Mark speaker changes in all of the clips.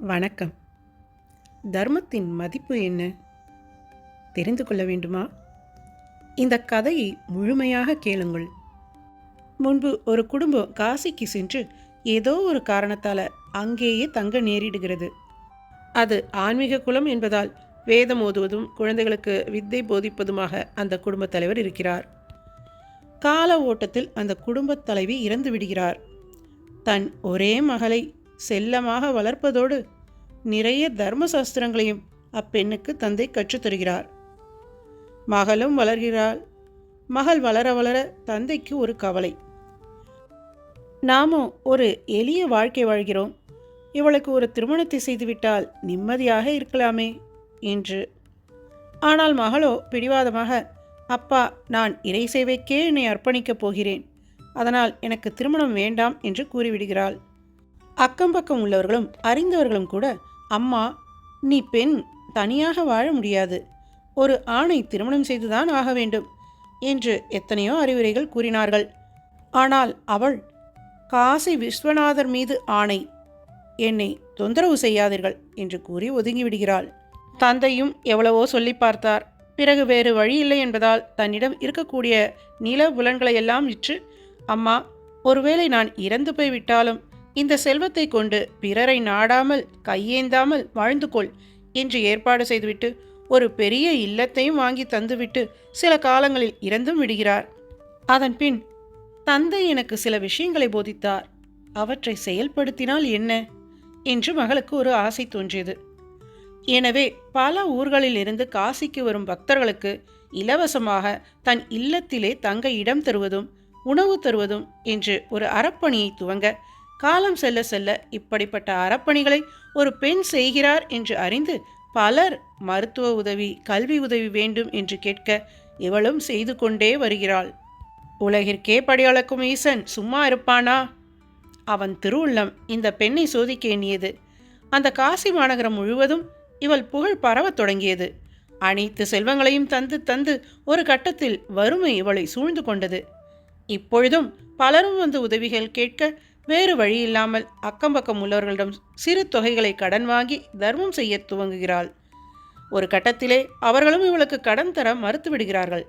Speaker 1: வணக்கம். தர்மத்தின் மதிப்பு என்ன தெரிந்து கொள்ள வேண்டுமா? இந்த கதையை முழுமையாக கேளுங்கள். முன்பு ஒரு குடும்பம் காசிக்கு சென்று ஏதோ ஒரு காரணத்தால் அங்கேயே தங்க நேரிடுகிறது. அது ஆன்மீக குலம் என்பதால் வேதம் ஓதுவதும் குழந்தைகளுக்கு வித்தை போதிப்பதுமாக அந்த குடும்பத் தலைவர் இருக்கிறார். கால ஓட்டத்தில் அந்த குடும்பத் தலைவி இறந்து விடுகிறார். தன் ஒரே மகளை செல்லமாக வளர்ப்பதோடு நிறைய தர்மசாஸ்திரங்களையும் அப்பெண்ணுக்கு தந்தை கற்றுத்தருகிறார். மகளும் வளர்கிறாள். மகள் வளர வளர தந்தைக்கு ஒரு கவலை. நாமும் ஒரு எளிய வாழ்க்கை வாழ்கிறோம், இவளுக்கு ஒரு திருமணத்தை செய்துவிட்டால் நிம்மதியாக இருக்கலாமே என்று. ஆனால் மகளோ பிடிவாதமாக, அப்பா, நான் இறை சேவைக்கே என்னை அர்ப்பணிக்கப் போகிறேன், அதனால் எனக்கு திருமணம் வேண்டாம் என்று கூறிவிடுகிறாள். அக்கம்பக்கம் உள்ளவர்களும் அறிந்தவர்களும் கூட, அம்மா, நீ பெண், தனியாக வாழ முடியாது, ஒரு ஆணை திருமணம் செய்துதான் ஆக வேண்டும் என்று எத்தனையோ அறிவுரைகள் கூறினார்கள். ஆனால் அவள், காசி விஸ்வநாதர் மீது ஆணை, என்னை தொந்தரவு செய்யாதீர்கள் என்று கூறி ஒதுங்கிவிடுகிறாள். தந்தையும் எவ்வளவோ சொல்லி பார்த்தார். பிறகு வேறு வழி இல்லை என்பதால் தன்னிடம் இருக்கக்கூடிய நில புலன்களையெல்லாம் விற்று, அம்மா, ஒருவேளை நான் இறந்து போய்விட்டாலும் இந்த செல்வத்தை கொண்டு பிறரை நாடாமல் கையேந்தாமல் வாழ்ந்து கொள் என்று ஏற்பாடு செய்துவிட்டு ஒரு பெரிய இல்லத்தையும் வாங்கி தந்துவிட்டு சில காலங்களில் இறந்தும் விடுகிறார். அதன் பின், தந்தை எனக்கு சில விஷயங்களை போதித்தார், அவற்றை செயல்படுத்தினால் என்ன என்று மகளுக்கு ஒரு ஆசை தோன்றியது. எனவே பல ஊர்களில் இருந்து காசிக்கு வரும் பக்தர்களுக்கு இலவசமாக தன் இல்லத்திலே தங்க இடம் தருவதும் உணவு தருவதும் என்று ஒரு அறப்பணியை துவங்க, காலம் செல்ல செல்ல இப்படிப்பட்ட அறப்பணிகளை ஒரு பெண் செய்கிறார் என்று அறிந்து பலர் மருத்துவ உதவி, கல்வி உதவி வேண்டும் என்று கேட்க இவளும் செய்து கொண்டே வருகிறாள். உலகிற்கே படியளக்கும் ஈசன் சும்மா இருப்பானா? அவன் திருவுள்ளம் இந்த பெண்ணை சோதிக்க எண்ணியது. அந்த காசி மாநகரம் முழுவதும் இவள் புகழ் பரவத் தொடங்கியது. அனைத்து செல்வங்களையும் தந்து தந்து ஒரு கட்டத்தில் வறுமை இவளை சூழ்ந்து கொண்டது. இப்பொழுதும் பலரும் வந்து உதவிகள் கேட்க வேறு வழியில்லாமல் அக்கம்பக்கம் உள்ளவர்களிடம் சிறு தொகைகளை கடன் வாங்கி தர்மம் செய்ய துவங்குகிறாள். ஒரு கட்டத்திலே அவர்களும் இவளுக்கு கடன் தர மறுத்து விடுகிறார்கள்.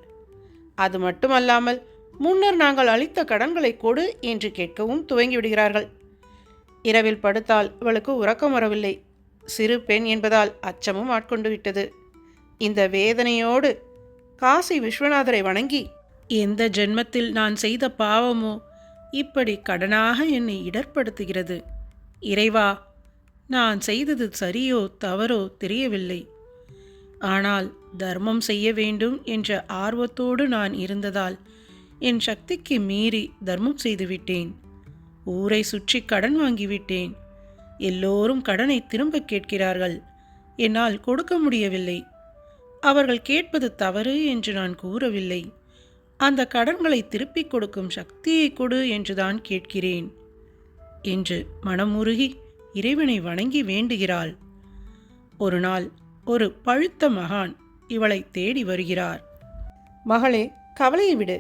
Speaker 1: அது மட்டுமல்லாமல், முன்னர் நாங்கள் அளித்த கடன்களை கொடு என்று கேட்கவும் துவங்கிவிடுகிறார்கள். இரவில் படுத்தால் இவளுக்கு உறக்கம் வரவில்லை. சிறு பெண் என்பதால் அச்சமும் ஆட்கொண்டு விட்டது. இந்த வேதனையோடு காசி விஸ்வநாதரை வணங்கி, எந்த ஜென்மத்தில் நான் செய்த பாவமோ இப்படி கடனாக என்னை இடர்படுத்துகிறது. இறைவா, நான் செய்தது சரியோ தவறோ தெரியவில்லை. ஆனால் தர்மம் செய்ய வேண்டும் என்ற ஆர்வத்தோடு நான் இருந்ததால் என் சக்திக்கு மீறி தர்மம் செய்துவிட்டேன். ஊரை சுற்றி கடன் வாங்கிவிட்டேன். எல்லோரும் கடனை திரும்ப கேட்கிறார்கள். என்னால் கொடுக்க முடியவில்லை. அவர்கள் கேட்பது தவறு என்று நான் கூறவில்லை. அந்த கடன்களை திருப்பிக் கொடுக்கும் சக்தியை கொடு என்றுதான் கேட்கிறேன் என்று மனமுருகி இறைவனை வணங்கி வேண்டுகிறாள். ஒரு நாள் ஒரு பழுத்த மகான் இவளை தேடி வருகிறார். மகளே, கவலையை விடு.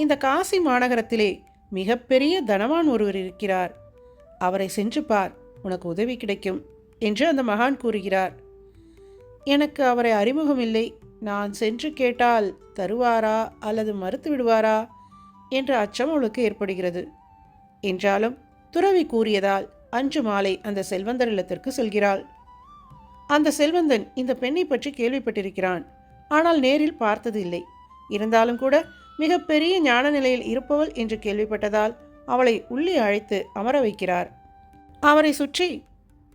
Speaker 1: இந்த காசி மாநகரத்திலே மிகப்பெரிய தனவான் ஒருவர் இருக்கிறார். அவரை சென்று பார், உனக்கு உதவி கிடைக்கும் என்று அந்த மகான் கூறுகிறார். எனக்கு அவரை அறிமுகம் இல்லை. நான் சென்று கேட்டால் தருவாரா அல்லது மறுத்து விடுவாரா என்ற அச்சம் அவளுக்கு ஏற்படுகிறது. என்றாலும் துறவி கூறியதால் அன்று மாலை அந்த செல்வந்தர் இல்லத்திற்கு செல்கிறாள். அந்த செல்வந்தன் இந்த பெண்ணை பற்றி கேள்விப்பட்டிருக்கிறான். ஆனால் நேரில் பார்த்தது இல்லை. இருந்தாலும் கூட மிகப்பெரிய ஞான நிலையில் இருப்பவள் என்று கேள்விப்பட்டதால் அவளை உள்ளே அழைத்து அமர வைக்கிறார். அவரை சுற்றி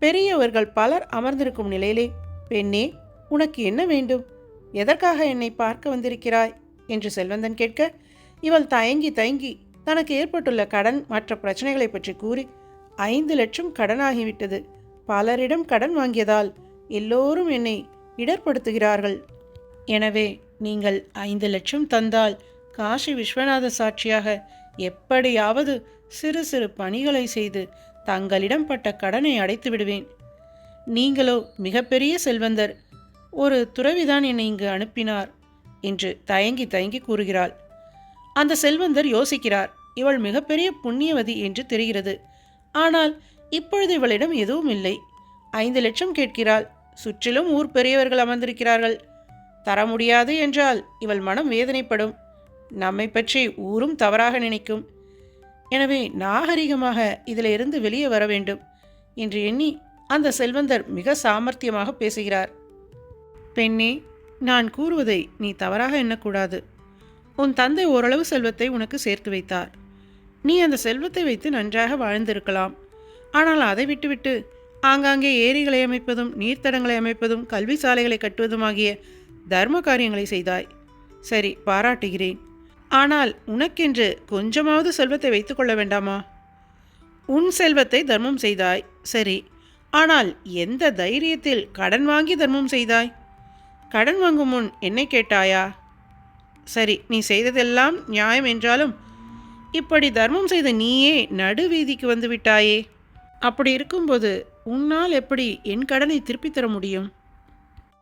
Speaker 1: பெரியவர்கள் பலர் அமர்ந்திருக்கும் நிலையிலே, பெண்ணே, உனக்கு என்ன வேண்டும்? எதற்காக என்னை பார்க்க வந்திருக்கிறாய் என்று செல்வந்தன் கேட்க, இவள் தயங்கி தயங்கி தனக்கு ஏற்பட்டுள்ள கடன் மற்ற பிரச்சனைகளை பற்றி கூறி, 5 லட்சம் கடனாகிவிட்டது. பலரிடம் கடன் வாங்கியதால் எல்லோரும் என்னை இடர்படுத்துகிறார்கள். எனவே நீங்கள் 5 லட்சம் தந்தால் காசி விஸ்வநாத சாட்சியாக எப்படியாவது சிறு சிறு பணிகளை செய்து தங்களிடம் பட்ட கடனை அடைத்து விடுவேன். நீங்களோ மிகப்பெரிய செல்வந்தர், ஒரு துறவிதான் என்னை இங்கு அனுப்பினார் என்று தயங்கி தயங்கி கூறுகிறாள். அந்த செல்வந்தர் யோசிக்கிறார். இவள் மிகப்பெரிய புண்ணியவதி என்று தெரிகிறது. ஆனால் இப்பொழுது இவளிடம் எதுவும் இல்லை. 5 லட்சம் கேட்கிறாள். சுற்றிலும் ஊர் பெரியவர்கள் அமர்ந்திருக்கிறார்கள். தர முடியாது என்றால் இவள் மனம் வேதனைப்படும். நம்மை பற்றி ஊரும் தவறாக நினைக்கும். எனவே நாகரிகமாக இதிலிருந்து வெளியே வர வேண்டும் என்று எண்ணி அந்த செல்வந்தர் மிக சாமர்த்தியமாக பேசுகிறார். பெண்ணே, நான் கூறுவதை நீ தவறாக எண்ணக்கூடாது. உன் தந்தை ஓரளவு செல்வத்தை உனக்கு சேர்த்து வைத்தார். நீ அந்த செல்வத்தை வைத்து நன்றாக வாழ்ந்திருக்கலாம். ஆனால் அதை விட்டுவிட்டு ஆங்காங்கே ஏரிகளை அமைப்பதும் நீர்த்தடங்களை அமைப்பதும் கல்வி சாலைகளை கட்டுவதும் ஆகிய தர்ம காரியங்களை செய்தாய். சரி, பாராட்டுகிறேன். ஆனால் உனக்கென்று கொஞ்சமாவது செல்வத்தை வைத்துக் கொள்ள வேண்டாமா? உன் செல்வத்தை தர்மம் செய்தாய், சரி. ஆனால் எந்த தைரியத்தில் கடன் வாங்கி தர்மம் செய்தாய்? கடன் வாங்கும் முன் என்னை கேட்டாயா? சரி, நீ செய்ததெல்லாம் நியாயம் என்றாலும் இப்படி தர்மம் செய்த நீயே நடுவீதிக்கு வந்து விட்டாயே. அப்படி இருக்கும்போது உன்னால் எப்படி என் கடனை திருப்பித் தர முடியும்?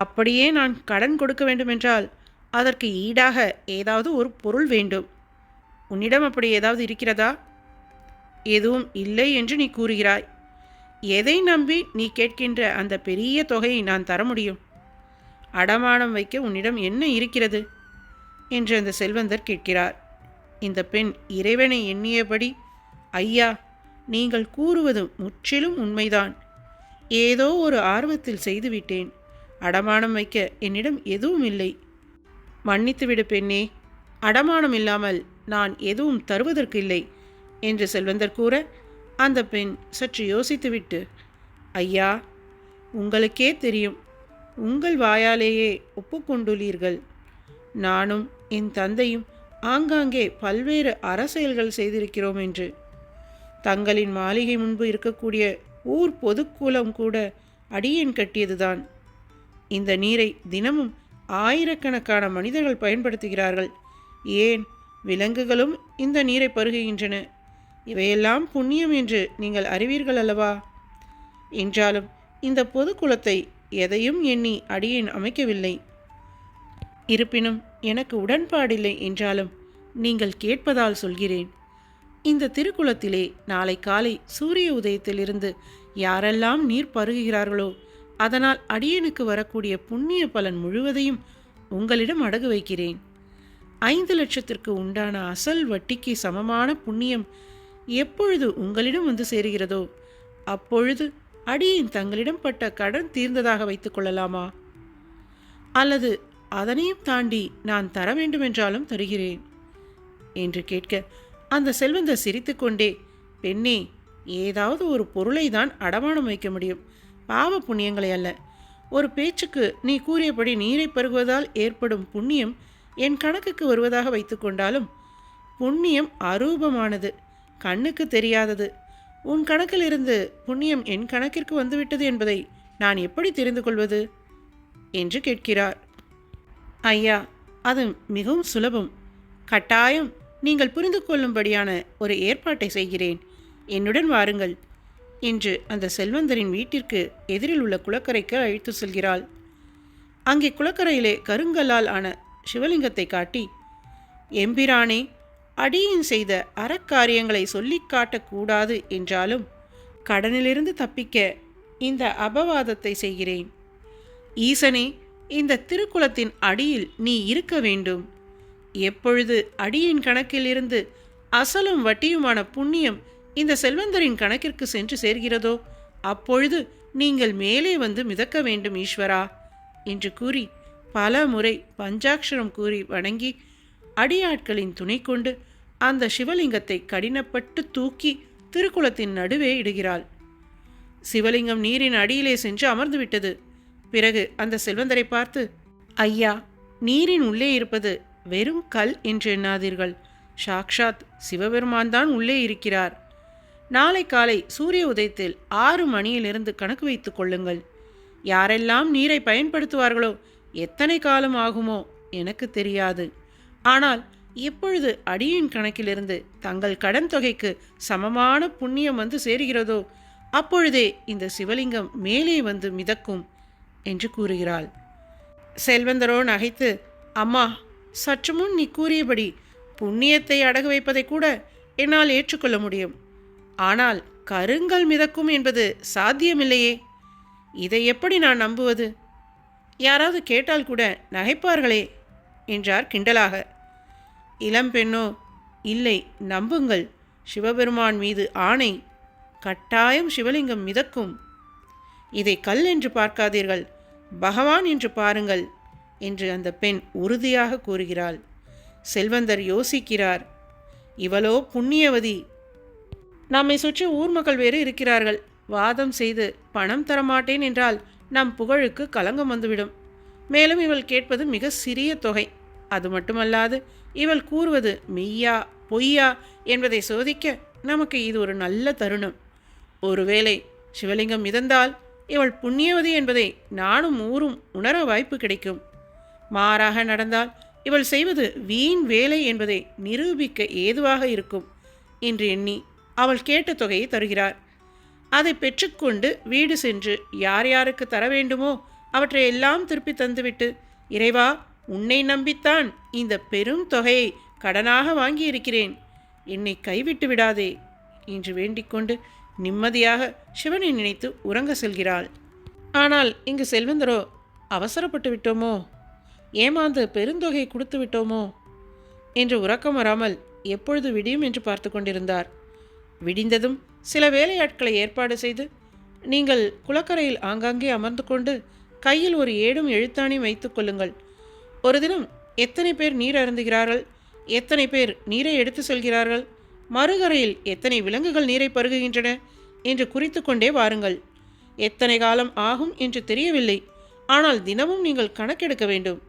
Speaker 1: அப்படியே நான் கடன் கொடுக்க வேண்டுமென்றால் அதற்கு ஈடாக ஏதாவது ஒரு பொருள் வேண்டும். உன்னிடம் அப்படி ஏதாவது இருக்கிறதா? எதுவும் இல்லை என்று நீ கூறுகிறாய். எதை நம்பி நீ கேட்கின்ற அந்த பெரிய தொகையை நான் தர முடியும்? அடமானம் வைக்க உன்னிடம் என்ன இருக்கிறது என்று அந்த செல்வந்தர் கேட்கிறார். இந்த பெண் இறைவனை எண்ணியபடி, ஐயா, நீங்கள் கூறுவது முற்றிலும் உண்மைதான். ஏதோ ஒரு ஆர்வத்தில் செய்துவிட்டேன். அடமானம் வைக்க என்னிடம் எதுவும் இல்லை. மன்னித்துவிடு பெண்ணே, அடமானம் இல்லாமல் நான் எதுவும் தருவதற்கு இல்லை என்று செல்வந்தர் கூற, அந்த பெண் சற்று யோசித்துவிட்டு, ஐயா, உங்களுக்கே தெரியும், உங்கள் வாயாலேயே ஒப்புக்கொண்டுள்ளீர்கள். நானும் என் தந்தையும் ஆங்காங்கே பல்வேறு அரசியல்கள் செய்திருக்கிறோம் என்று. தங்களின் மாளிகை முன்பு இருக்கக்கூடிய ஊர் பொதுக்கூலம் கூட அடியேன் கட்டியதுதான். இந்த நீரை தினமும் ஆயிரக்கணக்கான மனிதர்கள் பயன்படுத்துகிறார்கள். ஏன், விலங்குகளும் இந்த நீரை பருகுகின்றன. இவையெல்லாம் புண்ணியம் என்று நீங்கள் அறிவீர்கள் அல்லவா? என்றாலும் இந்த பொதுக்குளத்தை எதையும் எண்ணி அடியேன் அமைக்கவில்லை. இருப்பினும் எனக்கு உடன்பாடில்லை என்றாலும் நீங்கள் கேட்பதால் சொல்கிறேன். இந்த திருக்குளத்திலே நாளை காலை சூரிய உதயத்திலிருந்து யாரெல்லாம் நீர் பருகுகிறார்களோ அதனால் அடியேனுக்கு வரக்கூடிய புண்ணிய பலன் முழுவதையும் உங்களிடம் அடகு வைக்கிறேன். 5 லட்சத்திற்கு உண்டான அசல் வட்டிக்கு சமமான புண்ணியம் எப்பொழுது உங்களிடம் வந்து சேருகிறதோ அப்பொழுது அடியேன் தங்களிடம் பட்ட கடன் தீர்ந்ததாக வைத்துக் கொள்ளலாமா? அல்லது அதனையும் தாண்டி நான் தர வேண்டுமென்றாலும் தருகிறேன் என்று கேட்க, அந்த செல்வந்தர் சிரித்துக்கொண்டே, பெண்ணே, ஏதாவது ஒரு பொருளை தான் அடமானம் வைக்க முடியும், பாவ புண்ணியங்களை அல்ல. ஒரு பேச்சுக்கு நீ கூறியபடி நீரை பருகுவதால் ஏற்படும் புண்ணியம் என் கணக்குக்கு வருவதாக வைத்துக்கொண்டாலும் புண்ணியம் அரூபமானது, கண்ணுக்கு தெரியாதது. உன் கணக்கிலிருந்து புண்ணியம் என் கணக்கிற்கு வந்துவிட்டது என்பதை நான் எப்படி தெரிந்து கொள்வது என்று கேட்கிறார். ஐயா, அது மிகவும் சுலபம். கட்டாயம் நீங்கள் புரிந்து கொள்ளும்படியான ஒரு ஏற்பாட்டை செய்கிறேன். என்னுடன் வாருங்கள் என்று அந்த செல்வந்தரின் வீட்டிற்கு எதிரில் உள்ள குளக்கரைக்கு அழைத்து செல்கிறாள். அங்கே குளக்கரையிலே கருங்கல்லால் ஆன சிவலிங்கத்தை காட்டி, எம்பிரானே, அடியேன் செய்த அறக்காரியங்களை சொல்லி காட்டக்கூடாது என்றாலும் கடனிலிருந்து தப்பிக்க இந்த அபவாதத்தை செய்கிறேன். ஈசனே, இந்த திருக்குளத்தின் அடியில் நீ இருக்க வேண்டும். எப்பொழுது அடியின் கணக்கில் இருந்து அசலும் வட்டியுமான புண்ணியம் இந்த செல்வந்தரின் கணக்கிற்கு சென்று சேர்கிறதோ அப்பொழுது நீங்கள் மேலே வந்து மிதக்க வேண்டும் ஈஸ்வரா என்று கூறி பல முறை பஞ்சாட்சரம் கூறி வணங்கி அடியாட்களின் துணை கொண்டு அந்த சிவலிங்கத்தை கடினப்பட்டு தூக்கி திருக்குளத்தின் நடுவே இடுகிறாள். சிவலிங்கம் நீரின் அடியிலே சென்று அமர்ந்து விட்டது. பிறகு அந்த செல்வந்தரை பார்த்து, ஐயா, நீரின் உள்ளே இருப்பது வெறும் கல் என்று எண்ணாதீர்கள். சாக்ஷாத் சிவபெருமான் தான் உள்ளே இருக்கிறார். நாளை காலை சூரிய உதயத்தில் 6 மணியிலிருந்து கணக்கு வைத்துக் கொள்ளுங்கள். யாரெல்லாம் நீரை பயன்படுத்துவார்களோ எத்தனை காலம் ஆகுமோ எனக்கு தெரியாது. ஆனால் எப்பொழுது அடியின் கணக்கிலிருந்து தங்கள் கடன் தொகைக்கு சமமான புண்ணியம் வந்து சேருகிறதோ அப்பொழுதே இந்த சிவலிங்கம் மேலே வந்து மிதக்கும் என்று கூறுகிறாள். செல்வந்தரோ நகைத்து, அம்மா, சற்று முன் நீ கூறியபடி புண்ணியத்தை அடகு வைப்பதை கூட என்னால் ஏற்றுக்கொள்ள முடியும். ஆனால் கருங்கல் மிதக்கும் என்பது சாத்தியமில்லையே. இதை எப்படி நான் நம்புவது? யாராவது கேட்டால் கூட நகைப்பார்களே என்றார் கிண்டலாக. இளம்பெண்ணோ, இல்லை, நம்புங்கள், சிவபெருமான் மீது ஆணை, கட்டாயம் சிவலிங்கம் மிதக்கும். இதை கல் என்று பார்க்காதீர்கள், பகவான் என்று பாருங்கள் என்று அந்த பெண் உறுதியாக கூறுகிறாள். செல்வந்தர் யோசிக்கிறார். இவளோ புண்ணியவதி. நம்மை சுற்றி ஊர் மக்கள் வேறு இருக்கிறார்கள். வாதம் செய்து பணம் தரமாட்டேன் என்றால் நம் புகழுக்கு களங்கம் வந்துவிடும். மேலும் இவள் கேட்பது மிக சிறிய தொகை. அது மட்டுமல்லாது இவள் கூறுவது மெய்யா பொய்யா என்பதை சோதிக்க நமக்கு இது ஒரு நல்ல தருணம். ஒருவேளை சிவலிங்கம் மிதந்தால் இவள் புண்ணியவதி என்பதை நானும் ஊரும் உணர வாய்ப்பு கிடைக்கும். மாறாக நடந்தால் இவள் செய்வது வீண் வேலை என்பதை நிரூபிக்க ஏதுவாக இருக்கும் என்று எண்ணி அவள் கேட்ட தொகையை தருகிறார். அதை பெற்றுக்கொண்டு வீடு சென்று யார் யாருக்கு தர வேண்டுமோ அவற்றை எல்லாம் திருப்பி தந்துவிட்டு, இறைவா, உன்னை நம்பித்தான் இந்த பெரும் தொகையை கடனாக வாங்கியிருக்கிறேன், என்னை கைவிட்டு விடாதே என்று வேண்டிக்கொண்டு நிம்மதியாக சிவனை நினைத்து உறங்க செல்கிறாள். ஆனால் இங்கு செல்வந்தரோ, அவசரப்பட்டு விட்டோமோ, ஏமாந்து பெருந்தொகை கொடுத்து விட்டோமோ என்று உறக்கம் வராமல் எப்பொழுது விடியும் என்று பார்த்து கொண்டிருந்தார். விடிந்ததும் சில வேலையாட்களை ஏற்பாடு செய்து, நீங்கள் குளக்கரையில் ஆங்காங்கே அமர்ந்து கொண்டு கையில் ஒரு ஏடும் எழுத்தாணியும் வைத்து கொள்ளுங்கள். ஒரு தினம் எத்தனை பேர் நீர் அருந்துகிறார்கள், எத்தனை பேர் நீரை எடுத்து செல்கிறார்கள், மறுகரையில் எத்தனை விலங்குகள் நீரை பருகுகின்றன என்று குறித்து கொண்டே வாருங்கள். எத்தனை காலம் ஆகும் என்று தெரியவில்லை, ஆனால் தினமும் நீங்கள் கணக்கெடுக்க வேண்டும்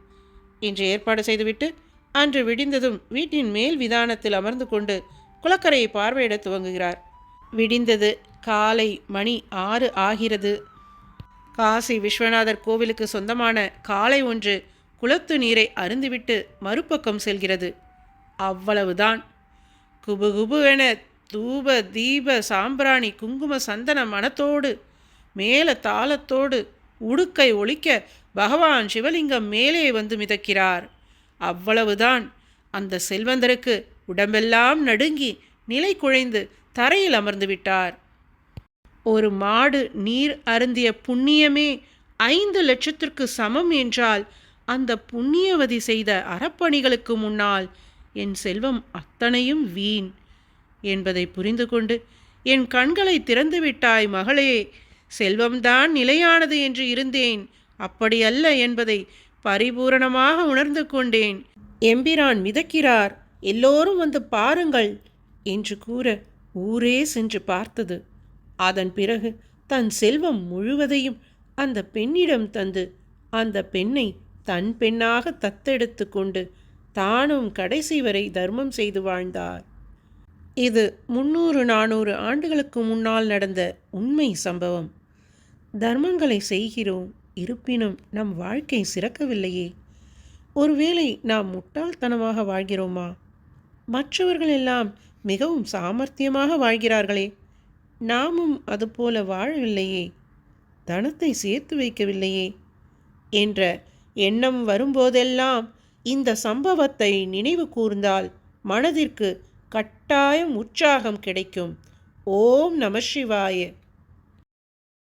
Speaker 1: என்று ஏற்பாடு செய்துவிட்டு அன்று விடிந்ததும் வீட்டின் மேல் விதானத்தில் அமர்ந்து கொண்டு குளக்கரையை பார்வையிட துவங்குகிறார். விடிந்தது. காலை மணி 6 ஆகிறது. காசி விஸ்வநாதர் கோவிலுக்கு சொந்தமான காளை ஒன்று குளத்து நீரை அருந்திவிட்டு மறுபக்கம் செல்கிறது. அவ்வளவுதான். குபுகுபுவென தூப தீப சாம்பிராணி குங்கும சந்தன மணத்தோடு மேல தாளத்தோடு உடுக்கை ஒலிக்க பகவான் சிவலிங்கம் மேலே வந்து மிதக்கிறார். அவ்வளவுதான். அந்த செல்வந்தருக்கு உடம்பெல்லாம் நடுங்கி நிலை குழைந்து தரையில் அமர்ந்து விட்டார். ஒரு மாடு நீர் அருந்திய புண்ணியமே 5 லட்சத்திற்கு சமம் என்றால் அந்த புண்ணியவதி செய்த அறப்பணிகளுக்கு முன்னால் என் செல்வம் அத்தனையும் வீண் என்பதை புரிந்து கொண்டு, என் கண்களை திறந்து விட்டாய் மகளே, செல்வம்தான் நிலையானது என்று இருந்தேன், அப்படியல்ல என்பதை பரிபூரணமாக உணர்ந்து கொண்டேன். எம்பிரான் மிதக்கிறார், எல்லோரும் வந்து பாருங்கள் என்று கூற ஊரே சென்று பார்த்தது. அதன் பிறகு தன் செல்வம் முழுவதையும் அந்த பெண்ணிடம் தந்து அந்த பெண்ணை தன் பெண்ணாக தத்தெடுத்து கொண்டு தானும் கடைசி வரை தர்மம் செய்து வாழ்ந்தார். இது 300-400 ஆண்டுகளுக்கு முன்னால் நடந்த உண்மை சம்பவம். தர்மங்களை செய்கிறோம், இருப்பினும் நம் வாழ்க்கை சிறக்கவில்லையே. ஒருவேளை நாம் முட்டாள்தனமாக வாழ்கிறோமா? மற்றவர்கள் எல்லாம் மிகவும் சாமர்த்தியமாக வாழ்கிறார்களே, நாமும் அதுபோல வாழவில்லையே, தனத்தை சேர்த்து வைக்கவில்லையே என்ற எண்ணம் வரும்போதெல்லாம் இந்த சம்பவத்தை நினைவு கூர்ந்தால் மனதிற்கு கட்டாயம் உற்சாகம் கிடைக்கும். ஓம் நம சிவாய.